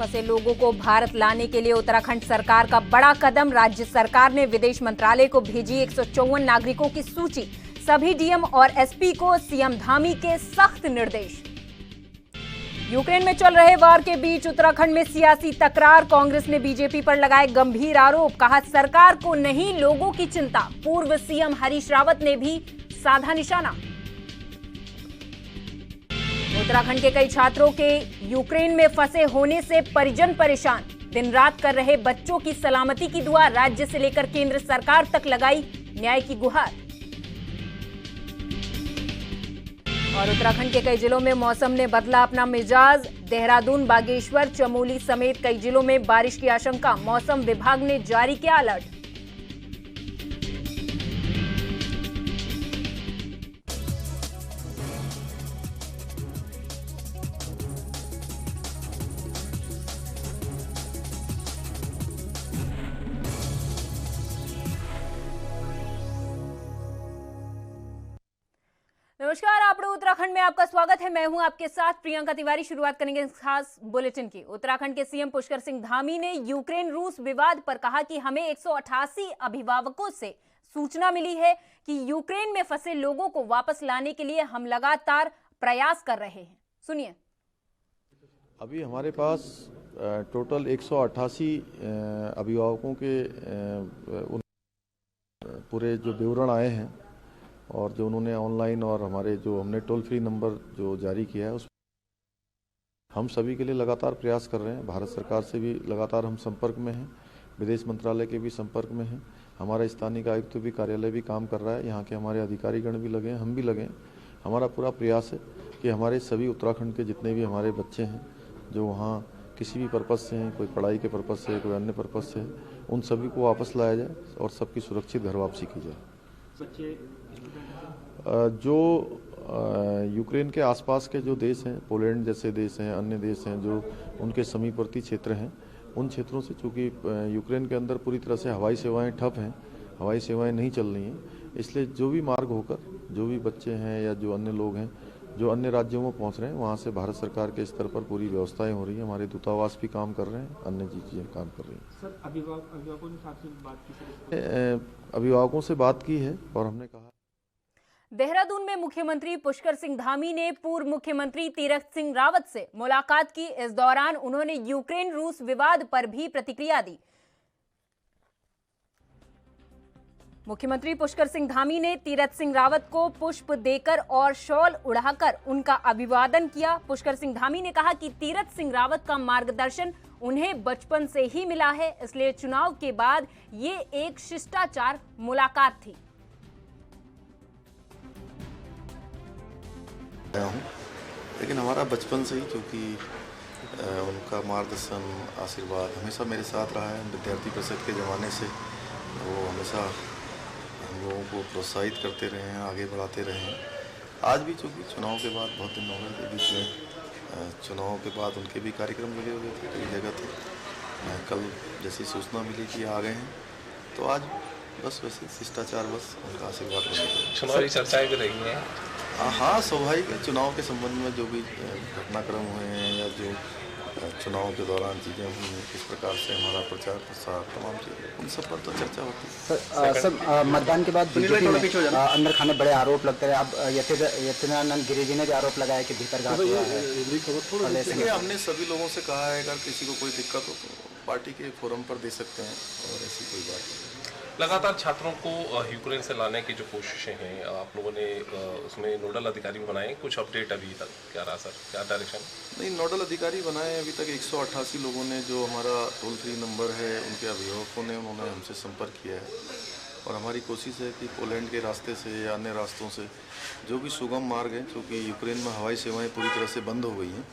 फंसे लोगों को भारत लाने के लिए उत्तराखंड सरकार का बड़ा कदम। राज्य सरकार ने विदेश मंत्रालय को भेजी 154 नागरिकों की सूची। सभी डीएम और एसपी को सीएम धामी के सख्त निर्देश। यूक्रेन में चल रहे वार के बीच उत्तराखंड में सियासी तकरार। कांग्रेस ने बीजेपी पर लगाए गंभीर आरोप। कहा सरकार को नहीं लोगों की चिंता। पूर्व सीएम हरीश रावत ने भी साधा निशाना। उत्तराखंड के कई छात्रों के यूक्रेन में फंसे होने से परिजन परेशान। दिन रात कर रहे बच्चों की सलामती की दुआ। राज्य से लेकर केंद्र सरकार तक लगाई न्याय की गुहार। और उत्तराखंड के कई जिलों में मौसम ने बदला अपना मिजाज। देहरादून, बागेश्वर, चमोली समेत कई जिलों में बारिश की आशंका। मौसम विभाग ने जारी किया अलर्ट। नमस्कार, आपड़ो उत्तराखंड में आपका स्वागत है। मैं हूं आपके साथ प्रियंका तिवारी। शुरुआत करेंगे इस खास बुलेटिन की। उत्तराखंड के सीएम पुष्कर सिंह धामी ने यूक्रेन रूस विवाद पर कहा कि हमें 188 अभिभावकों से सूचना मिली है कि यूक्रेन में फंसे लोगों को वापस लाने के लिए हम लगातार प्रयास कर रहे हैं। सुनिए। अभी हमारे पास टोटल 188 अभिभावकों के पूरे जो विवरण आए हैं और जो उन्होंने ऑनलाइन और हमारे जो हमने टोल फ्री नंबर जो जारी किया है उस हम सभी के लिए लगातार प्रयास कर रहे हैं। भारत सरकार से भी लगातार हम संपर्क में हैं, विदेश मंत्रालय के भी संपर्क में हैं, हमारा स्थानीय आयुक्त भी कार्यालय भी काम कर रहा है, यहाँ के हमारे अधिकारीगण भी लगे हैं, हम भी लगे हैं। हमारा पूरा प्रयास है कि हमारे सभी उत्तराखंड के जितने भी हमारे बच्चे हैं जो वहाँ किसी भी पर्पज़ से हैं, कोई पढ़ाई के पर्पज़ से, कोई अन्य पर्पज़ से, उन सभी को वापस लाया जाए और सबकी सुरक्षित घर वापसी की जाए। जो यूक्रेन के आसपास के जो देश हैं, पोलैंड जैसे देश हैं, अन्य देश हैं जो उनके समीपवर्ती क्षेत्र हैं, उन क्षेत्रों से चूँकि यूक्रेन के अंदर पूरी तरह से हवाई सेवाएं ठप हैं, हवाई सेवाएं नहीं चल रही हैं, इसलिए जो भी मार्ग होकर जो भी बच्चे हैं या जो अन्य लोग हैं जो अन्य राज्यों में पहुंच रहे हैं, वहां से भारत सरकार के स्तर पर पूरी व्यवस्थाएं हो रही हैं। हमारे दूतावास भी काम कर रहे हैं, अन्य चीज़ें काम कर रही हैं। सर, अभिभावकों ने साथ में बात की? अभिभावकों से बात की है और हमने कहा। देहरादून में मुख्यमंत्री पुष्कर सिंह धामी ने पूर्व मुख्यमंत्री तीरथ सिंह रावत से मुलाकात की। इस दौरान उन्होंने यूक्रेन रूस विवाद पर भी प्रतिक्रिया दी। मुख्यमंत्री पुष्कर सिंह धामी ने तीरथ सिंह रावत को पुष्प देकर और शॉल उड़ाकर उनका अभिवादन किया। पुष्कर सिंह धामी ने कहा कि तीरथ सिंह रावत का मार्गदर्शन उन्हें बचपन से ही मिला है, इसलिए चुनाव के बाद ये एक शिष्टाचार मुलाकात थी। लेकिन हमारा बचपन से ही क्योंकि उनका मार्गदर्शन आशीर्वाद हमेशा मेरे साथ रहा है। विद्यार्थी परिषद के ज़माने से वो हमेशा हम लोगों को प्रोत्साहित करते रहे हैं, आगे बढ़ाते रहे हैं। आज भी चूँकि चुनाव के बाद बहुत दिन हो गए थे, बीच में चुनाव के बाद उनके भी कार्यक्रम लगे हुए थे, कई जगह थे। कल जैसी सूचना मिली कि आ गए हैं, तो आज बस वैसे शिष्टाचार, बस उनका आशीर्वाद बने। चुनावी चर्चाएं भी रही हैं। हाँ, स्वाभाविक है। चुनाव के संबंध में जो भी घटनाक्रम हुए हैं या जो चुनाव के दौरान चीज़ें हुई, किस प्रकार से हमारा प्रचार प्रसार, तमाम चीज़ें, उन सब पर तो चर्चा होती है। सर, मतदान के बाद बीजेपी में अंदर खाने बड़े आरोप लगते हैं। अब यतीनानंद गिरि जी ने भी आरोप लगाया कि भीतरघात हुआ है। देखिए, हमने सभी लोगों से कहा है अगर किसी को कोई दिक्कत हो तो पार्टी के फोरम पर दे सकते हैं और ऐसी कोई बात नहीं। लगातार छात्रों को यूक्रेन से लाने की जो कोशिशें हैं, आप लोगों ने उसमें नोडल अधिकारी बनाए, कुछ अपडेट अभी तक क्या रहा सर, क्या डायरेक्शन? नहीं, नोडल अधिकारी बनाए अभी तक 188 लोगों ने, जो हमारा टोल फ्री नंबर है उनके अभिभावकों ने, उन्होंने हमसे संपर्क किया है और हमारी कोशिश है कि पोलैंड के रास्ते से या अन्य रास्तों से जो भी सुगम मार्ग है, क्योंकि यूक्रेन में हवाई सेवाएँ पूरी तरह से बंद हो गई हैं।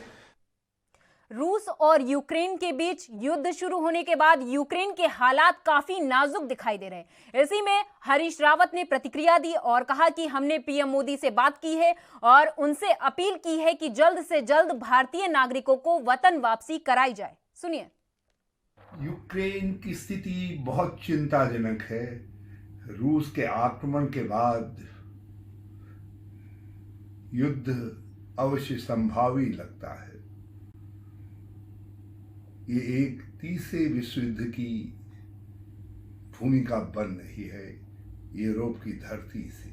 रूस और यूक्रेन के बीच युद्ध शुरू होने के बाद यूक्रेन के हालात काफी नाजुक दिखाई दे रहे हैं। इसी में हरीश रावत ने प्रतिक्रिया दी और कहा कि हमने पीएम मोदी से बात की है और उनसे अपील की है कि जल्द से जल्द भारतीय नागरिकों को वतन वापसी कराई जाए। सुनिए। यूक्रेन की स्थिति बहुत चिंताजनक है। रूस के आक्रमण के बाद युद्ध अवश्य संभावी लगता है। ये एक तीसरे विश्व युद्ध की भूमिका बन रही है यूरोप की धरती से,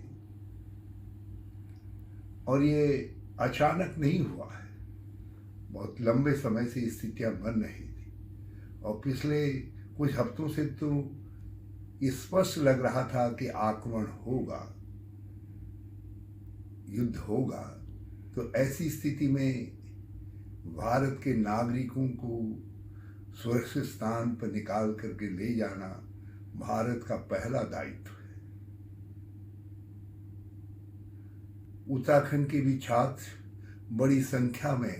और ये अचानक नहीं हुआ है, बहुत लंबे समय से स्थितियां बन रही थी, और पिछले कुछ हफ्तों से तो ये स्पष्ट लग रहा था कि आक्रमण होगा, युद्ध होगा। तो ऐसी स्थिति में भारत के नागरिकों को सुरक्षित स्थान पर निकाल करके ले जाना भारत का पहला दायित्व है। उत्तराखंड के भी छात्र बड़ी संख्या में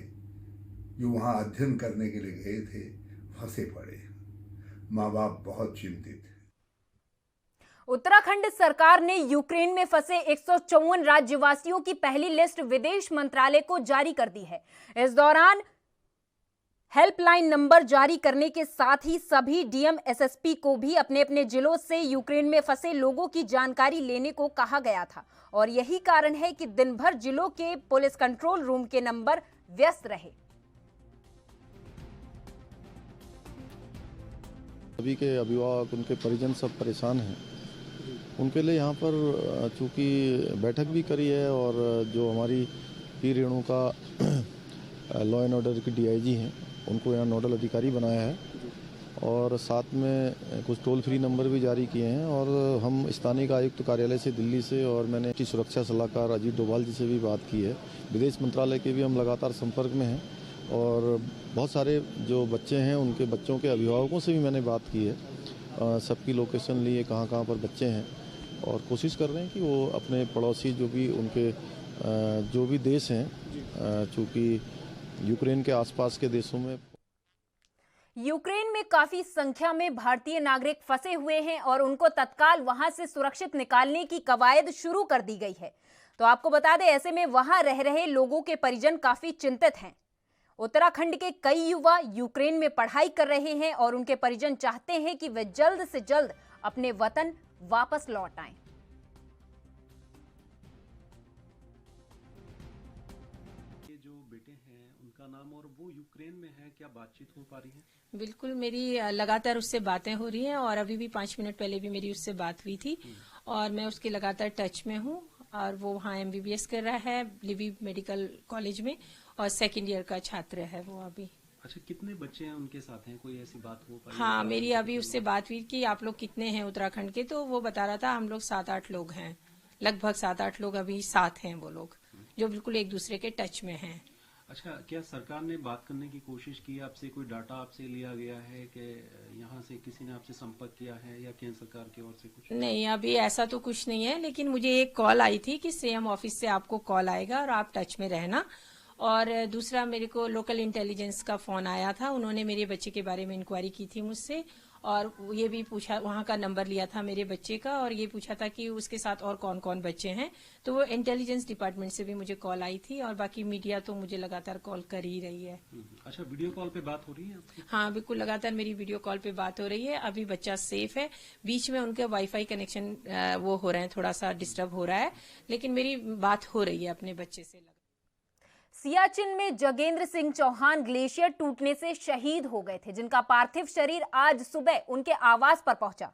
जो वहां अध्ययन करने के लिए गए थे फंसे पड़े, माँ बाप बहुत चिंतित हैं। उत्तराखंड सरकार ने यूक्रेन में फंसे 154 राज्यवासियों की पहली लिस्ट विदेश मंत्रालय को जारी कर दी है। इस दौरान हेल्पलाइन नंबर जारी करने के साथ ही सभी डीएम एसएसपी को भी अपने अपने जिलों से यूक्रेन में फंसे लोगों की जानकारी लेने को कहा गया था, और यही कारण है कि दिन भर जिलों के पुलिस कंट्रोल रूम के नंबर व्यस्त रहे। सभी के अभिभावक, उनके परिजन सब परेशान हैं। उनके लिए यहाँ पर चूँकि बैठक भी करी है, और जो हमारी P Renuka law and order की डीआईजी हैं उनको यहाँ नोडल अधिकारी बनाया है, और साथ में कुछ टोल फ्री नंबर भी जारी किए हैं। और हम स्थानीय आयुक्त कार्यालय से दिल्ली से, और मैंने की सुरक्षा सलाहकार अजीत डोभाल जी से भी बात की है। विदेश मंत्रालय के भी हम लगातार संपर्क में हैं, और बहुत सारे जो बच्चे हैं उनके बच्चों के अभिभावकों से भी मैंने बात की है। सबकी लोकेशन ली है, कहाँ कहाँ पर बच्चे हैं, और कोशिश कर रहे हैं कि वो अपने पड़ोसी जो भी उनके जो भी देश हैं, चूँकि यूक्रेन के आसपास के देशों में यूक्रेन में काफी संख्या में भारतीय नागरिक फंसे हुए हैं, और उनको तत्काल वहां से सुरक्षित निकालने की कवायद शुरू कर दी गई है। तो आपको बता दें, ऐसे में वहां रह रहे लोगों के परिजन काफी चिंतित हैं। उत्तराखंड के कई युवा यूक्रेन में पढ़ाई कर रहे हैं, और उनके परिजन चाहते हैं कि वे जल्द से जल्द अपने वतन वापस लौट आएं। ये जो बेटे हैं उनका नाम और वो यूक्रेन में है, क्या बातचीत हो पा रही है? बिल्कुल, मेरी लगातार उससे बातें हो रही हैं, और अभी भी 5 मिनट पहले भी मेरी उससे बात हुई थी, और मैं उसके लगातार टच में हूँ। और वो वहाँ एमबीबीएस कर रहा है लिवी मेडिकल कॉलेज में, और सेकेंड ईयर का छात्र है वो अभी। अच्छा, कितने बच्चे हैं उनके साथ हैं? कोई ऐसी बात हो पाई? हाँ, मेरी अभी उससे बात हुई कि आप लोग कितने हैं उत्तराखंड के, तो वो बता रहा था हम लोग 7-8 लोग हैं, लगभग 7-8 लोग अभी साथ हैं, वो लोग जो बिल्कुल एक दूसरे के टच में हैं। अच्छा, क्या सरकार ने बात करने की कोशिश की? आपसे कोई डाटा आपसे लिया गया है कि यहाँ से किसी ने आपसे संपर्क किया है, या केंद्र सरकार की ओर से कुछ? नहीं, अभी ऐसा तो कुछ नहीं है, लेकिन मुझे एक कॉल आई थी कि सीएम ऑफिस से आपको कॉल आएगा और आप टच में रहना। और दूसरा, मेरे को लोकल इंटेलिजेंस का फोन आया था, उन्होंने मेरे बच्चे के बारे में इंक्वायरी की थी मुझसे, और ये भी पूछा, वहां का नंबर लिया था मेरे बच्चे का, और ये पूछा था कि उसके साथ और कौन कौन बच्चे हैं। तो वो इंटेलिजेंस डिपार्टमेंट से भी मुझे कॉल आई थी, और बाकी मीडिया तो मुझे लगातार कॉल कर ही रही है। अच्छा, वीडियो कॉल पे बात हो रही है आपकी? हाँ, बिल्कुल, लगातार मेरी वीडियो कॉल पे बात हो रही है। अभी बच्चा सेफ है, बीच में उनके वाईफाई कनेक्शन वो हो रहे हैं, थोड़ा सा डिस्टर्ब हो रहा है, लेकिन मेरी बात हो रही है अपने बच्चे से। सियाचिन में जगेंद्र सिंह चौहान ग्लेशियर टूटने से शहीद हो गए थे, जिनका पार्थिव शरीर आज सुबह उनके आवास पर पहुंचा।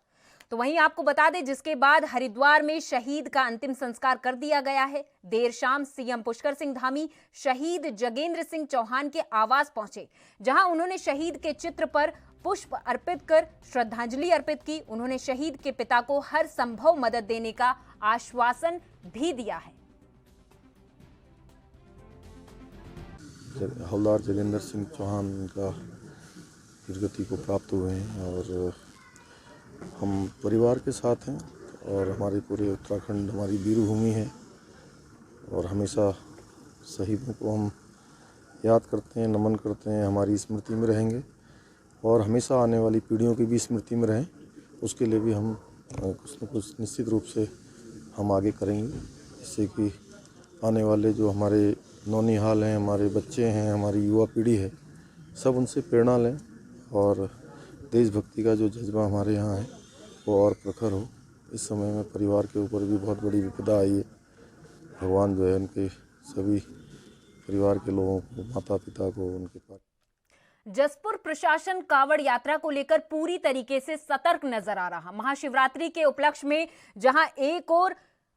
तो वहीं आपको बता दें, जिसके बाद हरिद्वार में शहीद का अंतिम संस्कार कर दिया गया है। देर शाम सीएम पुष्कर सिंह धामी शहीद जगेंद्र सिंह चौहान के आवास पहुंचे, जहां उन्होंने शहीद के चित्र पर पुष्प अर्पित कर श्रद्धांजलि अर्पित की। उन्होंने शहीद के पिता को हर संभव मदद देने का आश्वासन भी दिया है। हवलदार जगेंद्र सिंह चौहान का दुर्गति को प्राप्त हुए हैं, और हम परिवार के साथ हैं, और हमारे पूरे उत्तराखंड हमारी वीरभूमि है, और हमेशा शहीदों को हम याद करते हैं, नमन करते हैं, हमारी स्मृति में रहेंगे, और हमेशा आने वाली पीढ़ियों की भी स्मृति में रहें, उसके लिए भी हम कुछ न कुछ निश्चित रूप से हम आगे करेंगे, जिससे कि आने वाले जो हमारे नौनिहाल हैं, हमारे बच्चे हैं, हमारी युवा पीढ़ी है, सब उनसे प्रेरणा लें, और देशभक्ति का जो जज्बा हमारे यहाँ है वो और प्रखर हो। इस समय में परिवार के ऊपर भी बहुत बड़ी विपदा आई है। भगवान जो है उनके सभी परिवार के लोगों को, माता पिता को, उनके पास जसपुर प्रशासन कांवड़ यात्रा को लेकर पूरी तरीके से सतर्क नजर आ रहा। महाशिवरात्रि के उपलक्ष्य में जहां एक और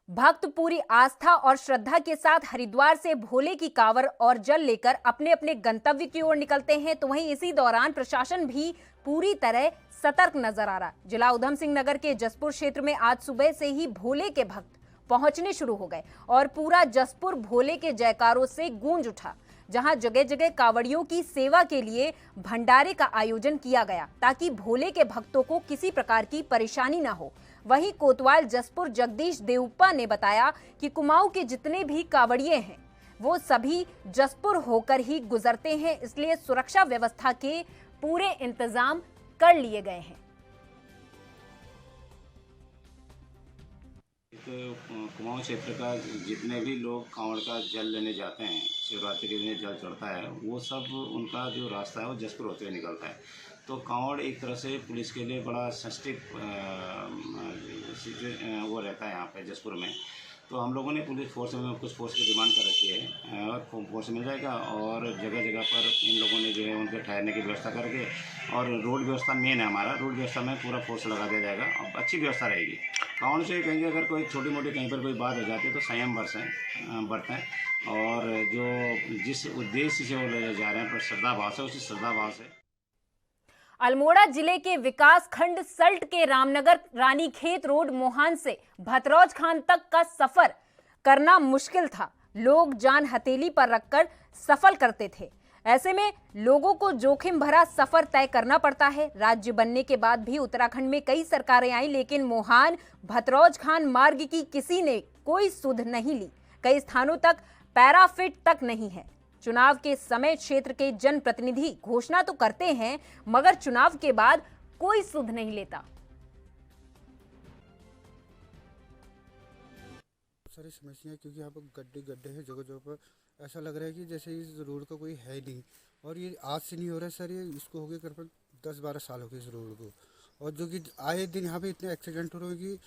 भक्त पूरी आस्था और श्रद्धा के साथ हरिद्वार से भोले की कांवड़ और जल लेकर अपने अपने गंतव्य की ओर निकलते हैं, तो वहीं इसी दौरान प्रशासन भी पूरी तरह सतर्क नजर आ रहा। जिला उधम सिंह नगर के जसपुर क्षेत्र में आज सुबह से ही भोले के भक्त पहुंचने शुरू हो गए और पूरा जसपुर भोले के जयकारों से गूंज उठा। जहां जगह जगह कांवड़ियों की सेवा के लिए भंडारे का आयोजन किया गया ताकि भोले के भक्तों को किसी प्रकार की परेशानी ना हो। वहीं कोतवाल जसपुर जगदीश देवप्पा ने बताया कि कुमाऊं के जितने भी कांवड़िए हैं वो सभी जसपुर होकर ही गुजरते हैं, इसलिए सुरक्षा व्यवस्था के पूरे इंतजाम कर लिए गए हैं। कुमाऊं क्षेत्र का जितने भी लोग कांवड़ का जल लेने जाते हैं, शिवरात्रि के दिन जल चढ़ता है, वो सब उनका जो रास्ता है वो जसपुर होते हुए निकलता है। तो कांवड़ एक तरह से पुलिस के लिए बड़ा सेंसिटिव वो रहता है यहाँ पे जसपुर में। तो हम लोगों ने पुलिस फोर्स में कुछ फोर्स की डिमांड कर रखी है और फोर्स मिल जाएगा और जगह जगह पर इन लोगों ने जो है उनके ठहरने की व्यवस्था करके और रोड व्यवस्था मेन है हमारा, रोड व्यवस्था में पूरा फोर्स लगा दिया जाएगा और अच्छी व्यवस्था रहेगी। कांवड़ से कहेंगे अगर कोई छोटी मोटी कहीं पर कोई बात हो जाती है तो संयम बरतें और जो जिस उद्देश्य से वो ले जा रहे हैं श्रद्धा भाव से, उसी श्रद्धा भाव से। अल्मोड़ा जिले के विकास खंड सल्ट के रामनगर रानीखेत रोड मोहान से भतरौज खान तक का सफर करना मुश्किल था। लोग जान हथेली पर रखकर सफर करते थे। ऐसे में लोगों को जोखिम भरा सफर तय करना पड़ता है। राज्य बनने के बाद भी उत्तराखंड में कई सरकारें आई, लेकिन मोहान भतरौज खान मार्ग की किसी ने कोई सुध नहीं ली। कई स्थानों तक पैराफिट तक नहीं है। चुनाव के समय क्षेत्र के जनप्रतिनिधि घोषणा तो करते हैं मगर चुनाव के बाद कोई सुध नहीं लेता। सारी समस्याएं क्योंकि यहाँ पर गड्ढे हैं जगह जगह पर, ऐसा लग रहा है कि जैसे इस रोड का कोई है नहीं। और ये आज से नहीं हो रहा है सर, ये इसको हो गए करीब 10-12 साल हो गए इस रोड को। और जो कि आए दिन यहाँ पे इतने एक्सीडेंट हो रहे हैं कि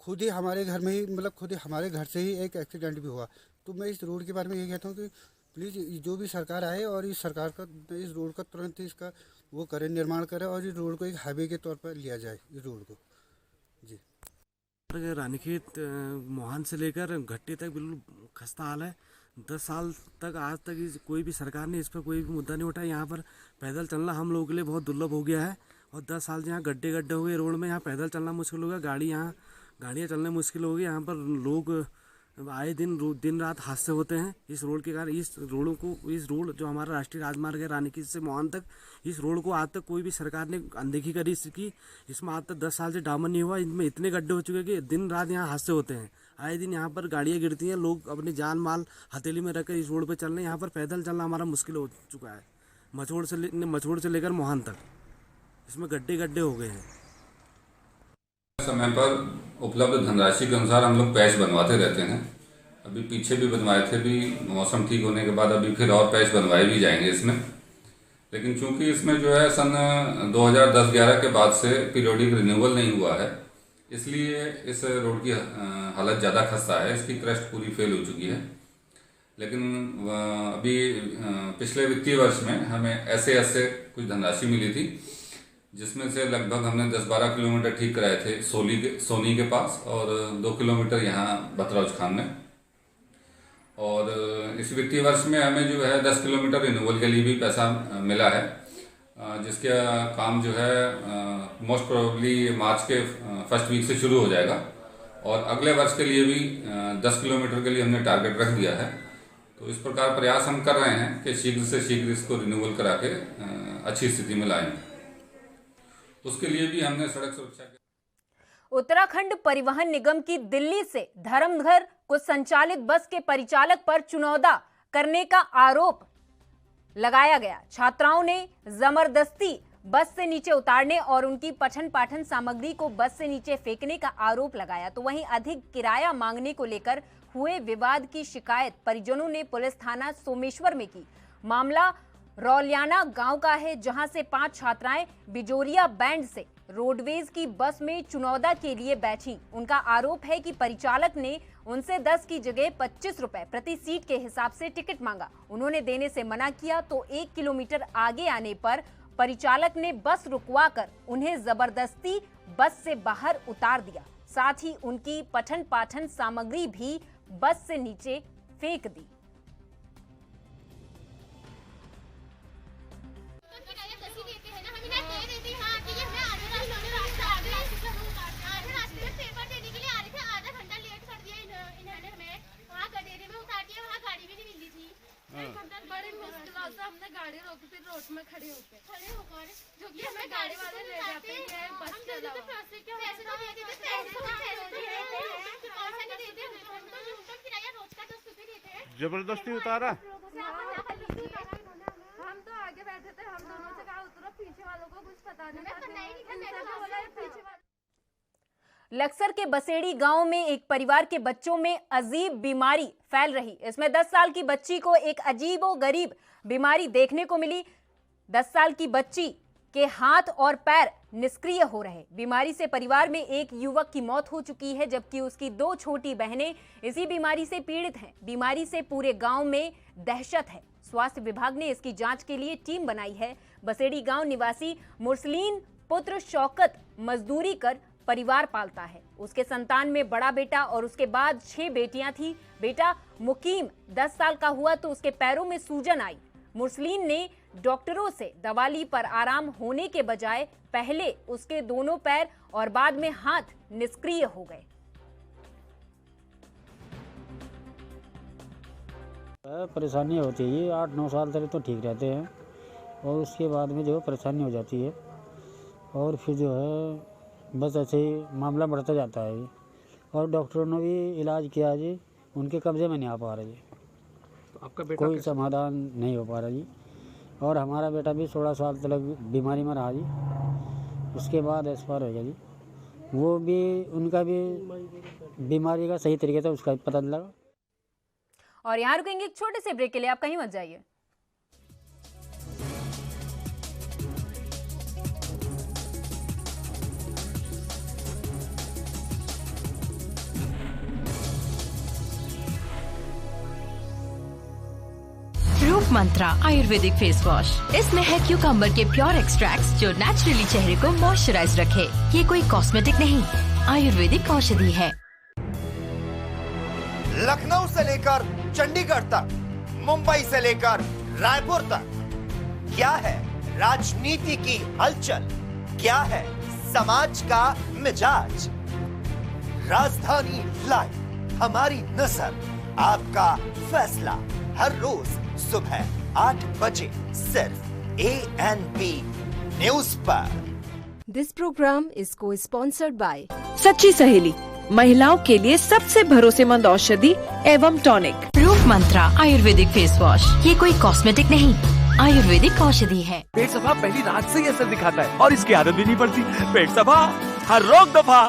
खुद ही हमारे घर में ही मतलब खुद ही हमारे घर से ही एक एक्सीडेंट भी हुआ। तो मैं इस रोड के बारे में ये कहता हूँ कि प्लीज़ जो भी सरकार आए और इस सरकार का इस रोड का तुरंत इसका वो करे, निर्माण करे और इस रोड को एक हाईवे के तौर पर लिया जाए इस रोड को जी। रानीखेत मोहान से लेकर घट्टी तक बिल्कुल खस्ता हाल है। 10 साल तक आज तक कोई भी सरकार ने इस पर कोई भी मुद्दा नहीं उठाया। यहाँ पर पैदल चलना हम लोगों के लिए बहुत दुर्लभ हो गया है और 10 साल से यहाँ गड्ढे हुए रोड में, यहाँ पैदल चलना मुश्किल हो गया। गाड़ियाँ चलना मुश्किल हो गई। यहाँ पर लोग आए दिन रात हादसे होते हैं इस रोड के कारण। इस रोड जो हमारा राष्ट्रीय राजमार्ग है रानीखेत से मोहान तक, इस रोड को आज तक कोई भी सरकार ने अनदेखी करी इसकी। इसमें आज तक 10 साल से डामर नहीं हुआ। इनमें इतने गड्ढे हो चुके हैं कि दिन रात यहाँ हादसे होते हैं। आए दिन यहाँ पर गाड़ियाँ गिरती हैं, लोग अपनी जान माल हथेली में रखकर इस रोड पर चल रहे हैं। यहाँ पर पैदल चलना हमारा मुश्किल हो चुका है। मचोड़ से लेकर मोहान तक इसमें गड्ढे हो गए हैं। समय पर उपलब्ध धनराशि के अनुसार हम लोग पैच बनवाते रहते हैं। अभी पीछे भी बनवाए थे, भी मौसम ठीक होने के बाद अभी फिर और पैच बनवाए भी जाएंगे इसमें। लेकिन चूंकि इसमें जो है सन 2010-11 के बाद से पीरियोडिक रिन्यूअल नहीं हुआ है, इसलिए इस रोड की हालत ज़्यादा खस्ता है। इसकी क्रस्ट पूरी फेल हो चुकी है। लेकिन अभी पिछले वित्तीय वर्ष में हमें ऐसे कुछ धनराशि मिली थी, जिसमें से लगभग हमने 10-12 किलोमीटर ठीक कराए थे सोनी के पास और 2 किलोमीटर यहाँ भतरौज खान में। और इस वित्तीय वर्ष में हमें जो है 10 किलोमीटर रिन्यूअल के लिए भी पैसा मिला है, जिसका काम जो है मोस्ट प्रोबेबली मार्च के फर्स्ट वीक से शुरू हो जाएगा। और अगले वर्ष के लिए भी 10 किलोमीटर के लिए हमने टारगेट रख दिया है। तो इस प्रकार प्रयास हम कर रहे हैं कि शीघ्र से शीघ्र इसको रिन्यूअल करा के अच्छी स्थिति में लाएं। उसके लिए भी हमने सड़क सुरक्षा के उत्तराखंड परिवहन निगम की दिल्ली से धर्मघर को संचालित बस के परिचालक पर चुनौदा करने का आरोप लगाया गया। छात्राओं ने जबरदस्ती बस से नीचे उतारने और उनकी पठन पाठन सामग्री को बस से नीचे फेंकने का आरोप लगाया। तो वहीं अधिक किराया मांगने को लेकर हुए विवाद की शिकायत परिजनों ने पुलिस थाना सोमेश्वर में की। मामला रौलियाना गांव का है, जहां से 5 छात्राएं बिजोरिया बैंड से रोडवेज की बस में चुनौदा के लिए बैठी। उनका आरोप है कि परिचालक ने उनसे 10 की जगह 25 रुपए प्रति सीट के हिसाब से टिकट मांगा। उन्होंने देने से मना किया तो 1 किलोमीटर आगे आने पर परिचालक ने बस रुकवाकर उन्हें जबरदस्ती बस से बाहर उतार दिया। साथ ही उनकी पठन पाठन सामग्री भी बस से नीचे फेंक दी। बड़ी मुश्किलों से हमने गाड़ी रोकी, फिर रोड में खड़े होकर जो कि हमें गाड़ी वाले ले जाते हैं बस के अलावा। जबरदस्ती उतारा। हम तो आगे बैठे थे, हम दोनों से कहा उतरो, पीछे वालों को कुछ पता नहीं था। लक्सर के बसेड़ी गांव में एक परिवार के बच्चों में अजीब बीमारी फैल रही। इसमें 10 साल की बच्ची को एक अजीबोगरीब बीमारी देखने को मिली। 10 साल की बच्ची के हाथ और पैर निष्क्रिय हो रहे। बीमारी से परिवार में एक युवक की मौत हो चुकी है, जबकि उसकी 2 छोटी बहनें इसी बीमारी से पीड़ित हैं। बीमारी से पूरे गांव में दहशत है। स्वास्थ्य विभाग ने इसकी जांच के लिए टीम बनाई है। बसेड़ी गांव निवासी मुरसलीन पुत्र शौकत मजदूरी कर परिवार पालता है। उसके संतान में बड़ा बेटा और उसके बाद 6 बेटियां थी। बेटा मुकीम 10 साल का हुआ तो उसके पैरों में सूजन आई। मुरसलीन ने डॉक्टरों से दवा ली, पर आराम होने के बजाय पहले उसके दोनों पैर और बाद में हाथ निष्क्रिय हो गए। परेशानी होती है, 8-9 साल तक तो ठीक रहते हैं और उसके बाद में जो है परेशानी हो जाती है और फिर जो है बस ऐसे ही मामला बढ़ता जाता है। और डॉक्टरों ने भी इलाज किया जी, उनके कब्जे में नहीं आ पा रहा जी। तो आपका बेटा कोई समाधान नहीं हो पा रहा जी। और हमारा बेटा भी 16 साल तक बीमारी में रहा जी, उसके बाद एक्सपायर हो गया जी। वो भी उनका भी बीमारी का सही तरीके से उसका पता नहीं लगा। और यहाँ रुकेंगे एक छोटे से ब्रेक के लिए, आप कहीं मत जाइए। रूप मंत्रा आयुर्वेदिक फेस वॉश। इसमें है क्यूकम्बर के प्योर एक्सट्रैक्ट्स जो नेचुरली चेहरे को मॉइस्चराइज रखे। ये कोई कॉस्मेटिक नहीं, आयुर्वेदिक औषधि है। लखनऊ से लेकर चंडीगढ़ तक, मुंबई से लेकर रायपुर तक, क्या है राजनीति की हलचल, क्या है समाज का मिजाज। राजधानी लाइव, हमारी नजर, आपका फैसला, हर रोज सुबह 8 बजे सिर्फ ANP न्यूज पर। दिस प्रोग्राम इज को-स्पॉन्सर्ड बाय सच्ची सहेली, महिलाओं के लिए सबसे भरोसेमंद औषधि एवं टॉनिक। रूप मंत्रा आयुर्वेदिक फेस वॉश। ये कोई कॉस्मेटिक नहीं, आयुर्वेदिक औषधि है। पेट सफा पहली रात से ही असर दिखाता है और इसकी आदत भी नहीं पड़ती। पेट सफा हर रोग दफा।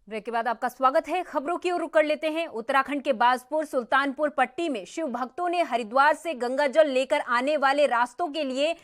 ब्रेक के बाद आपका स्वागत है। खबरों की ओर रुख कर लेते हैं। उत्तराखंड के बाजपुर सुल्तानपुर पट्टी में शिव भक्तों ने हरिद्वार से गंगा जल लेकर आने वाले रास्तों के लिए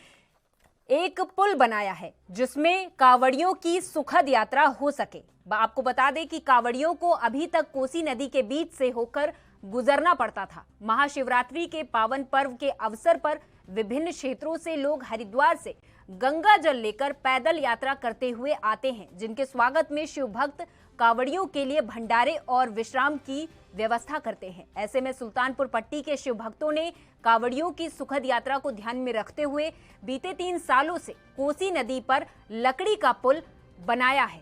एक पुल बनाया है, जिसमें कांवड़ियों की सुखद यात्रा हो सके। आपको बता दें कि कांवड़ियों को अभी तक कोसी नदी के बीच से होकर गुजरना पड़ता था। महाशिवरात्रि के पावन पर्व के अवसर पर विभिन्न क्षेत्रों से लोग हरिद्वार से गंगा जल लेकर पैदल यात्रा करते हुए आते हैं, जिनके स्वागत में शिव भक्त कांवड़ियों के लिए भंडारे और विश्राम की व्यवस्था करते हैं। ऐसे में सुल्तानपुर पट्टी के शिव भक्तों ने कांवड़ियों की सुखद यात्रा को ध्यान में रखते हुए बीते 3 सालों से कोसी नदी पर लकड़ी का पुल बनाया है।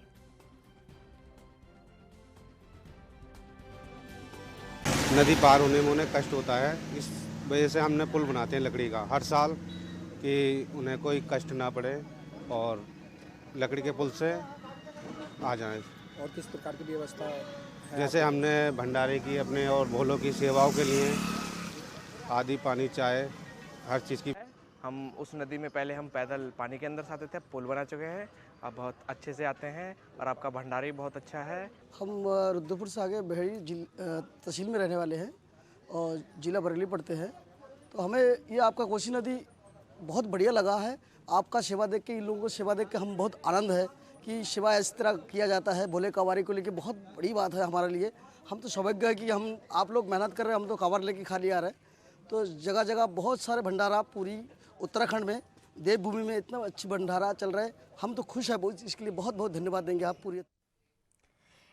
नदी पार होने में उन्हें कष्ट होता है, इस वजह से हमने पुल बनाते हैं लकड़ी का हर साल, कि उन्हें कोई कष्ट ना पड़े और लकड़ी के पुल से आ जाएं। और किस प्रकार की व्यवस्था है? जैसे हमने भंडारे की अपने और भोलों की सेवाओं के लिए आदि पानी चाय हर चीज़ की। हम उस नदी में पहले हम पैदल पानी के अंदर से आते थे, पुल बना चुके हैं, अब बहुत अच्छे से आते हैं और आपका भंडारा भी बहुत अच्छा है। हम रुद्रपुर से आगे बहेड़ी तहसील में रहने वाले हैं और जिला बरेली पड़ते हैं। तो हमें ये आपका कोसी नदी बहुत बढ़िया लगा है। आपका सेवा देख के, इन लोगों को सेवा देख के हम बहुत आनंद है कि सेवा इस तरह किया जाता है। भोले कांवरी को लेके बहुत बड़ी बात है हमारे लिए। हम तो सौभाग्य है कि हम आप लोग मेहनत कर रहे हैं, हम तो कांवर लेके खाली आ रहे हैं। तो जगह जगह बहुत सारे भंडारा पूरी उत्तराखंड में, देवभूमि में इतना अच्छी भंडारा चल रहा है। हम तो खुश हैं, इसके लिए बहुत बहुत धन्यवाद देंगे आप पूरी।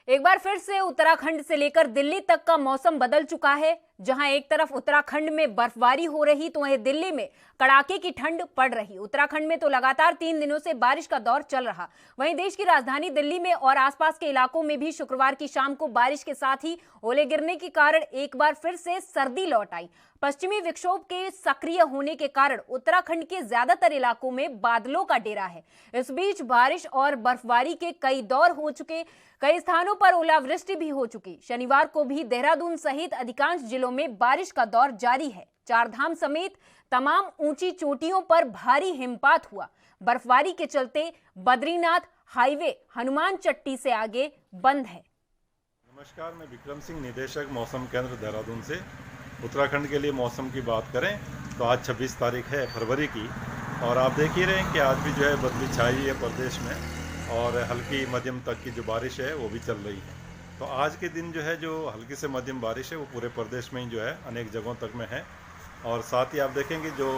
एक बार फिर से उत्तराखंड से लेकर दिल्ली तक का मौसम बदल चुका है। जहां एक तरफ उत्तराखंड में बर्फबारी हो रही तो वहीं दिल्ली में कड़ाके की ठंड पड़ रही। उत्तराखंड में तो लगातार 3 दिनों से बारिश का दौर चल रहा। वहीं देश की राजधानी दिल्ली में और आसपास के इलाकों में भी शुक्रवार की शाम को बारिश के साथ ही ओले गिरने के कारण एक बार फिर से सर्दी लौट आई। पश्चिमी विक्षोभ के सक्रिय होने के कारण उत्तराखंड के ज्यादातर इलाकों में बादलों का डेरा है। इस बीच बारिश और बर्फबारी के कई दौर हो चुके, कई स्थानों पर ओलावृष्टि भी हो चुकी। शनिवार को भी देहरादून सहित अधिकांश जिलों में बारिश का दौर जारी है। चारधाम समेत तमाम ऊंची चोटियों पर भारी हिमपात हुआ। बर्फबारी के चलते बद्रीनाथ हाईवे हनुमान चट्टी से आगे बंद है। नमस्कार, मैं विक्रम सिंह, निदेशक मौसम केंद्र देहरादून से। उत्तराखंड के लिए मौसम की बात करें तो आज 26 तारीख है फरवरी की, और आप देख ही रहे हैं कि आज भी जो है बदली छाई है प्रदेश में और हल्की मध्यम तक की जो बारिश है वो भी चल रही है। तो आज के दिन जो है जो हल्की से मध्यम बारिश है वो पूरे प्रदेश में ही जो है अनेक जगहों तक में है। और साथ ही आप देखेंगे जो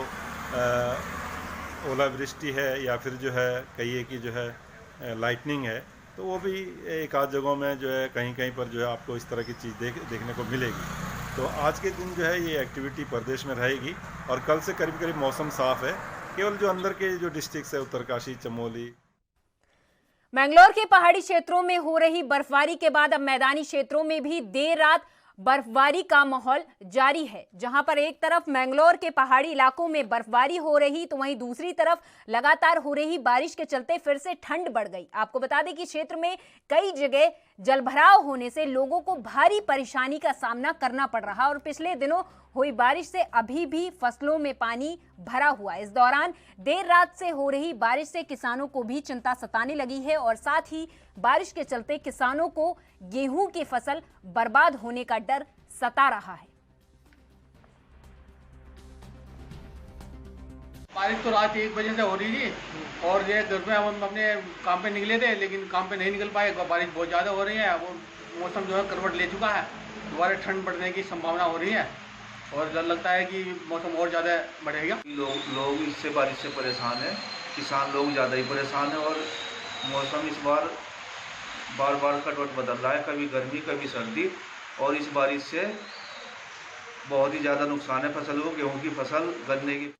ओलावृष्टि है या फिर जो है कहिए कि जो है लाइटनिंग है, तो वो भी एक आध जगहों में जो है कहीं कहीं पर जो है आपको इस तरह की चीज़ देखने को मिलेगी। तो आज के दिन जो है ये एक्टिविटी प्रदेश में रहेगी और कल से करीब करीब मौसम साफ है। केवल जो अंदर के जो डिस्ट्रिक्ट है उत्तरकाशी, चमोली, मैंगलोर के पहाड़ी क्षेत्रों में हो रही बर्फबारी के बाद अब मैदानी क्षेत्रों में भी देर रात बर्फबारी का माहौल जारी है। जहां पर एक तरफ मैंगलोर के पहाड़ी इलाकों में बर्फबारी हो रही तो वहीं दूसरी तरफ लगातार हो रही बारिश के चलते फिर से ठंड बढ़ गई। आपको बता दें कि क्षेत्र में कई जगह जलभराव होने से लोगों को भारी परेशानी का सामना करना पड़ रहा और पिछले दिनों हुई बारिश से अभी भी फसलों में पानी भरा हुआ। इस दौरान देर रात से हो रही बारिश से किसानों को भी चिंता सताने लगी है और साथ ही बारिश के चलते किसानों को गेहूं की फसल बर्बाद होने का डर सता रहा है। बारिश तो रात 1 बजे से हो रही थी और ये घर में हम अपने काम पे निकले थे, लेकिन काम पे नहीं निकल पाए। बारिश बहुत ज़्यादा हो रही है, वो मौसम जो है करवट ले चुका है, दोबारा ठंड बढ़ने की संभावना हो रही है और डर लगता है कि मौसम और ज़्यादा बढ़ेगा। लोग इससे बारिश से परेशान है, किसान लोग ज़्यादा ही परेशान है और मौसम इस बार बार करवट बदल रहा है, कभी गर्मी कभी सर्दी, और इस बारिश से बहुत ही ज़्यादा नुकसान है फसलों को, गेहूँ की फसल, गन्ने की।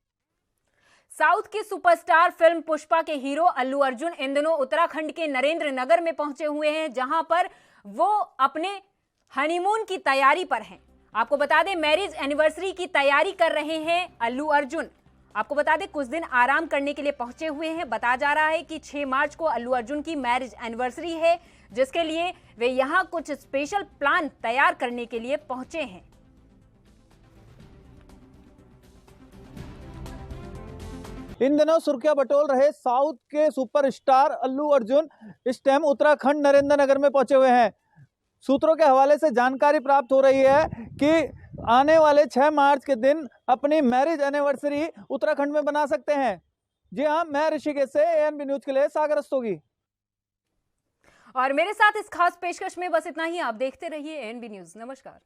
साउथ की सुपरस्टार फिल्म पुष्पा के हीरो अल्लू अर्जुन इन दिनों उत्तराखंड के नरेंद्र नगर में पहुंचे हुए हैं, जहां पर वो अपने हनीमून की तैयारी पर हैं। आपको बता दें मैरिज एनिवर्सरी की तैयारी कर रहे हैं अल्लू अर्जुन। आपको बता दें कुछ दिन आराम करने के लिए पहुंचे हुए हैं। बताया जा रहा है कि 6 मार्च को अल्लू अर्जुन की मैरिज एनिवर्सरी है, जिसके लिए वे यहां कुछ स्पेशल प्लान तैयार करने के लिए पहुंचे हैं। इन दिनों सुर्खियां बटोर रहे साउथ के सुपरस्टार अल्लू अर्जुन इस टाइम उत्तराखंड नरेंद्र नगर में पहुंचे हुए हैं। सूत्रों के हवाले से जानकारी प्राप्त हो रही है कि आने वाले 6 मार्च के दिन अपनी मैरिज एनिवर्सरी उत्तराखंड में बना सकते हैं। जी हाँ, मैं ऋषिकेश से ANB न्यूज के लिए सागर रस्तोगी। और मेरे साथ इस खास पेशकश में बस इतना ही। आप देखते रहिए ANB न्यूज। नमस्कार।